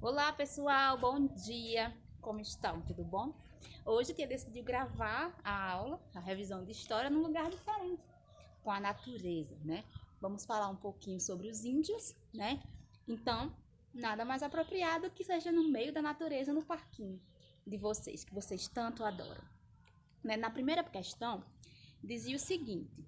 Olá pessoal, bom dia! Como estão? Tudo bom? Hoje eu decidi gravar a aula, a revisão de história, num lugar diferente, com a natureza, né? Vamos falar um pouquinho sobre os índios, né? Então, nada mais apropriado que seja no meio da natureza, no parquinho de vocês, que vocês tanto adoram. Né? Na primeira questão, dizia o seguinte: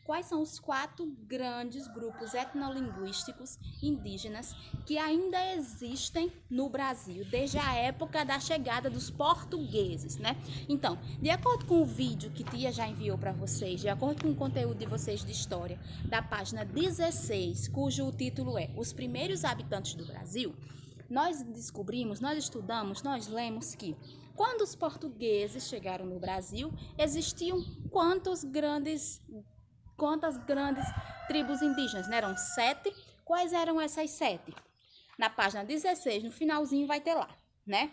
quais são os 4 grandes grupos etnolinguísticos indígenas que ainda existem no Brasil desde a época da chegada dos portugueses, né? Então, de acordo com o vídeo que Tia já enviou para vocês, de acordo com o conteúdo de vocês de história, da página 16, cujo título é Os Primeiros Habitantes do Brasil, nós descobrimos, nós estudamos, nós lemos que quando os portugueses chegaram no Brasil, existiam quantas grandes tribos indígenas, né? Eram 7. Quais eram essas 7? Na página 16, no finalzinho vai ter lá, né?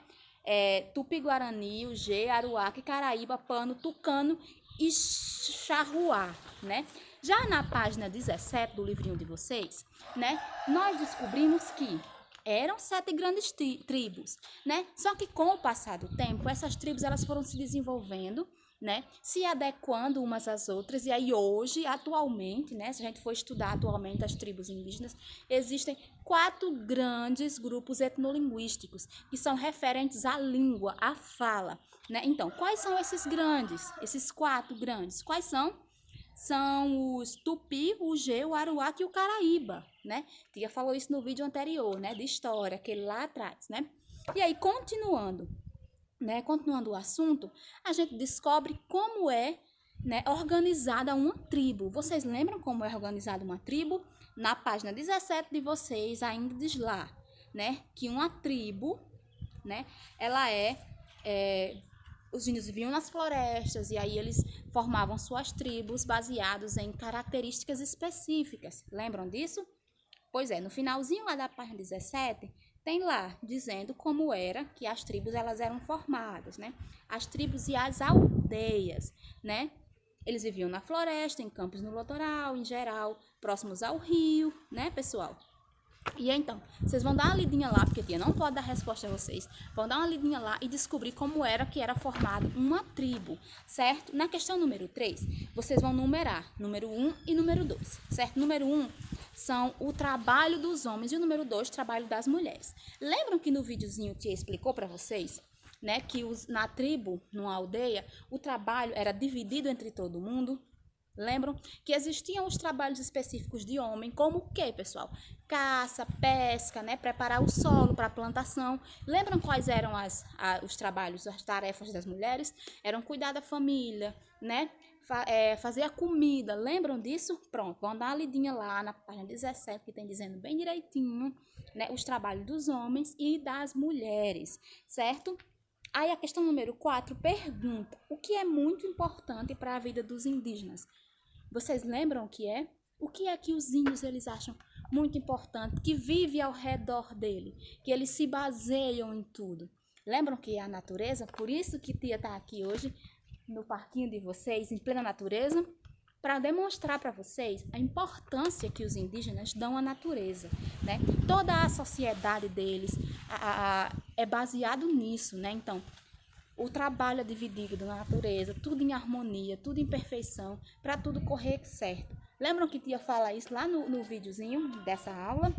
Tupi-Guarani, Ugê, Aruaque, Caraíba, Pano, Tucano e Charruá, né? Já na página 17 do livrinho de vocês, né? Nós descobrimos que eram 7 grandes tribos, né? Só que com o passar do tempo, essas tribos elas foram se desenvolvendo, né, se adequando umas às outras, e aí hoje, atualmente, né, se a gente for estudar atualmente as tribos indígenas, existem 4 grandes grupos etnolinguísticos, que são referentes à língua, à fala, né? Então, quais são esses 4 grandes? Quais são? São os Tupi, o Ugê, o Aruaque e o Caraíba, né? Tia falou isso no vídeo anterior, né, de história, aquele lá atrás, né? E aí, continuando o assunto, a gente descobre como é, né, organizada uma tribo. Vocês lembram como é organizada uma tribo? Na página 17 de vocês ainda diz lá, né, que uma tribo, né, ela os índios viviam nas florestas e aí eles formavam suas tribos baseados em características específicas. Lembram disso? Pois é, no finalzinho lá da página 17, tem lá dizendo como era que as tribos elas eram formadas, né? As tribos e as aldeias, né? Eles viviam na floresta, em campos no litoral, em geral, próximos ao rio, né, pessoal? E então, vocês vão dar uma lidinha lá, porque a tia não pode dar resposta a vocês. Vão dar uma lidinha lá e descobrir como era que era formado uma tribo, certo? Na questão número 3, vocês vão numerar número 1 e número 2, certo? Número 1 são o trabalho dos homens e o número 2, o trabalho das mulheres. Lembram que no videozinho tia explicou para vocês, né, que na tribo, numa aldeia, o trabalho era dividido entre todo mundo? Lembram que existiam os trabalhos específicos de homem, como o que, pessoal? Caça, pesca, né? Preparar o solo para a plantação. Lembram quais eram os trabalhos, as tarefas das mulheres? Eram cuidar da família, né? Fazer a comida. Lembram disso? Pronto, vão dar uma lidinha lá na página 17, que tem dizendo bem direitinho, né, os trabalhos dos homens e das mulheres, certo? Aí a questão número 4 pergunta: o que é muito importante para a vida dos indígenas? Vocês lembram o que é? O que é que os índios eles acham muito importante, que vive ao redor dele, que eles se baseiam em tudo? Lembram que é a natureza? Por isso que tia está aqui hoje no parquinho de vocês, em plena natureza, para demonstrar para vocês a importância que os indígenas dão à natureza, né? Toda a sociedade deles é baseado nisso, né? Então, o trabalho é dividido na natureza, tudo em harmonia, tudo em perfeição, para tudo correr certo. Lembram que tia fala isso lá no videozinho dessa aula?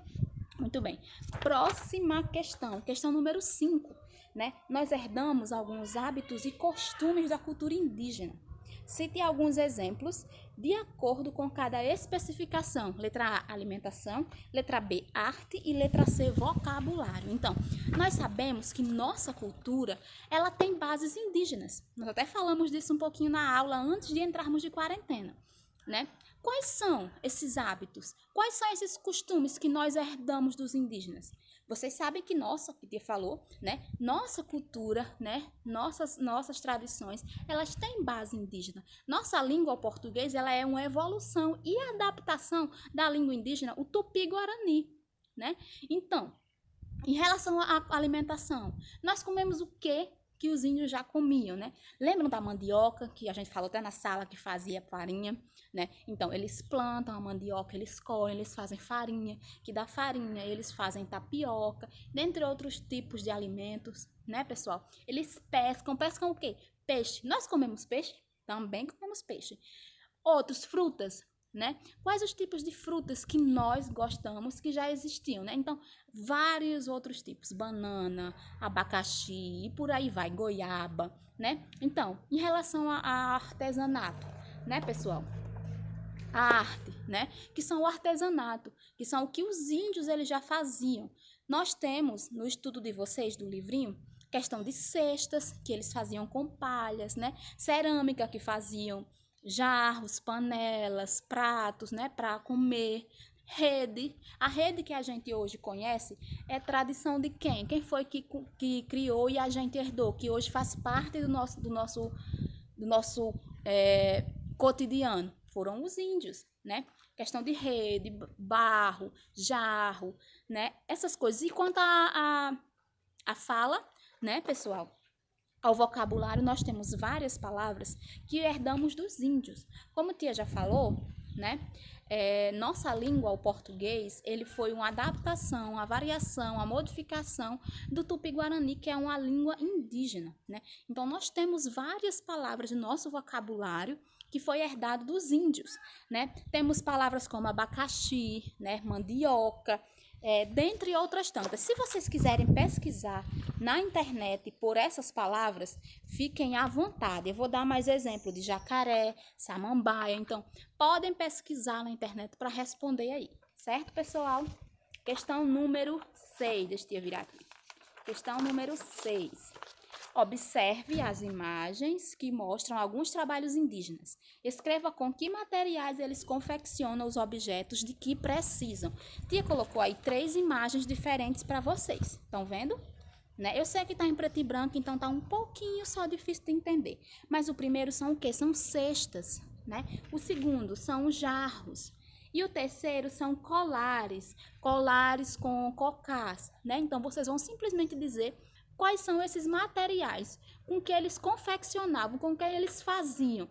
Muito bem. Próxima questão número 5, né? Nós herdamos alguns hábitos e costumes da cultura indígena. Cite alguns exemplos de acordo com cada especificação. Letra A, alimentação. Letra B, arte. E letra C, vocabulário. Então, nós sabemos que nossa cultura, ela tem bases indígenas. Nós até falamos disso um pouquinho na aula antes de entrarmos de quarentena, né? Quais são esses hábitos? Quais são esses costumes que nós herdamos dos indígenas? Vocês sabem que que tia falou, né? Nossa cultura, né? Nossas tradições, elas têm base indígena. Nossa língua, o português, ela é uma evolução e adaptação da língua indígena, o tupi-guarani, né? Então, em relação à alimentação, nós comemos o quê? que os índios já comiam, né? Lembram da mandioca, que a gente falou até na sala que fazia farinha, né? Então, eles plantam a mandioca, eles colhem, eles fazem farinha, que da farinha eles fazem tapioca, dentre outros tipos de alimentos, né, pessoal? Eles pescam o quê? Peixe. Nós comemos peixe? Também comemos peixe. Outros, frutas, né? Quais os tipos de frutas que nós gostamos que já existiam, né? Então, vários outros tipos, banana, abacaxi e por aí vai, goiaba, né? Então, em relação a artesanato, né, pessoal? A arte, né? Que são o artesanato, que são o que os índios eles já faziam. Nós temos no estudo de vocês do livrinho questão de cestas que eles faziam com palhas, né? Cerâmica que faziam jarros, panelas, pratos, né, para comer. Rede, a rede que a gente hoje conhece é tradição de quem? Quem foi que criou e a gente herdou, que hoje faz parte do nosso cotidiano? Foram os índios, né? Questão de rede, barro, jarro, né? Essas coisas. E quanto a fala, né, pessoal? Ao vocabulário, nós temos várias palavras que herdamos dos índios. Como a tia já falou, né? Nossa língua, o português, ele foi uma adaptação, uma variação, uma modificação do Tupi-Guarani, que é uma língua indígena, né? Então, nós temos várias palavras no nosso vocabulário que foi herdado dos índios, né? Temos palavras como abacaxi, né? Mandioca, dentre outras tantas. Se vocês quiserem pesquisar na internet por essas palavras, fiquem à vontade. Eu vou dar mais exemplo de jacaré, samambaia. Então, podem pesquisar na internet para responder aí. Certo, pessoal? Questão número 6. Deixa eu virar aqui. Questão número 6. Observe as imagens que mostram alguns trabalhos indígenas. Escreva com que materiais eles confeccionam os objetos de que precisam. Tia colocou aí 3 imagens diferentes para vocês. Estão vendo? Né? Eu sei que está em preto e branco, então está um pouquinho só difícil de entender. Mas o primeiro são o quê? São cestas, né? O segundo são jarros. E o terceiro são colares com cocás, né? Então, vocês vão simplesmente dizer quais são esses materiais com que eles confeccionavam, com que eles faziam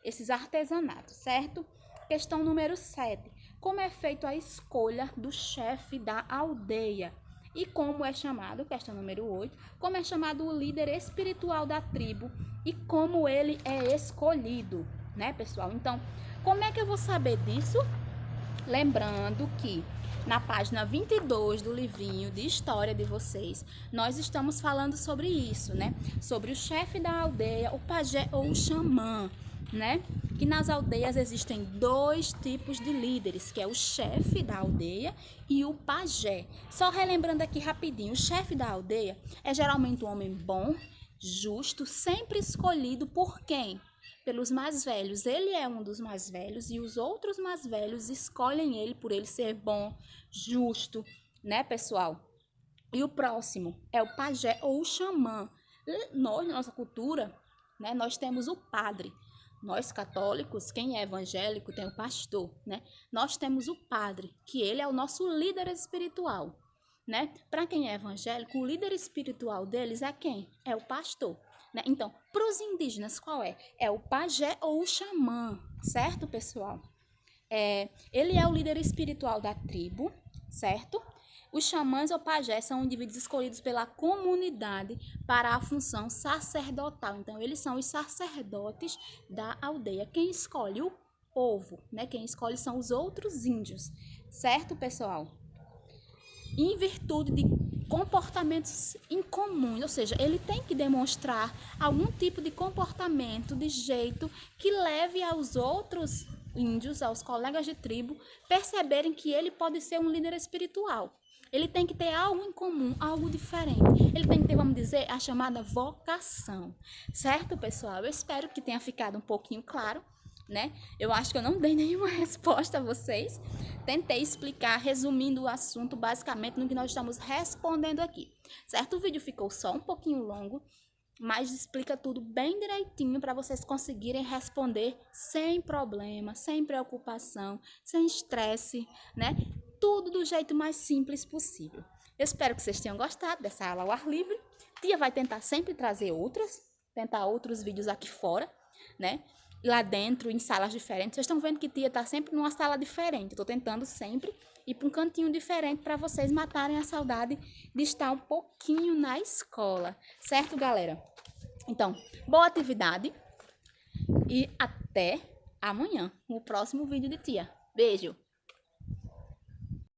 esses artesanatos, certo? Questão número 7. Como é feita a escolha do chefe da aldeia? E como é chamado, questão número 8, como é chamado o líder espiritual da tribo e como ele é escolhido, né, pessoal? Então, como é que eu vou saber disso? Lembrando que na página 22 do livrinho de história de vocês, nós estamos falando sobre isso, né? Sobre o chefe da aldeia, o pajé ou o xamã, né? Que nas aldeias existem 2 tipos de líderes, que é o chefe da aldeia e o pajé. Só relembrando aqui rapidinho, o chefe da aldeia é geralmente um homem bom, justo, sempre escolhido por quem? Pelos mais velhos. Ele é um dos mais velhos e os outros mais velhos escolhem ele por ele ser bom, justo, né, pessoal? E o próximo é o pajé ou o xamã. Nós, na nossa cultura, né, nós temos o padre. Nós católicos, quem é evangélico tem o pastor, né? Nós temos o padre, que ele é o nosso líder espiritual, né? Para quem é evangélico, o líder espiritual deles é quem? É o pastor. Né? Então, para os indígenas, qual é? É o pajé ou o xamã, certo, pessoal? Ele é o líder espiritual da tribo, certo? Os xamãs ou pajés são indivíduos escolhidos pela comunidade para a função sacerdotal. Então, eles são os sacerdotes da aldeia. Quem escolhe? O povo, né? Quem escolhe são os outros índios, certo, pessoal? Em virtude de comportamentos incomuns, ou seja, ele tem que demonstrar algum tipo de comportamento, de jeito que leve aos outros índios, aos colegas de tribo, perceberem que ele pode ser um líder espiritual. Ele tem que ter algo em comum, algo diferente. Ele tem que ter, vamos dizer, a chamada vocação. Certo, pessoal? Eu espero que tenha ficado um pouquinho claro, né? Eu acho que eu não dei nenhuma resposta a vocês. Tentei explicar, resumindo o assunto, basicamente, no que nós estamos respondendo aqui. Certo? O vídeo ficou só um pouquinho longo, mas explica tudo bem direitinho para vocês conseguirem responder sem problema, sem preocupação, sem estresse, né? Tudo do jeito mais simples possível. Eu espero que vocês tenham gostado dessa aula ao ar livre. Tia vai tentar sempre trazer tentar outros vídeos aqui fora, né? Lá dentro, em salas diferentes. Vocês estão vendo que tia tá sempre numa sala diferente. Eu tô tentando sempre ir para um cantinho diferente para vocês matarem a saudade de estar um pouquinho na escola. Certo, galera? Então, boa atividade e até amanhã, no próximo vídeo de tia. Beijo!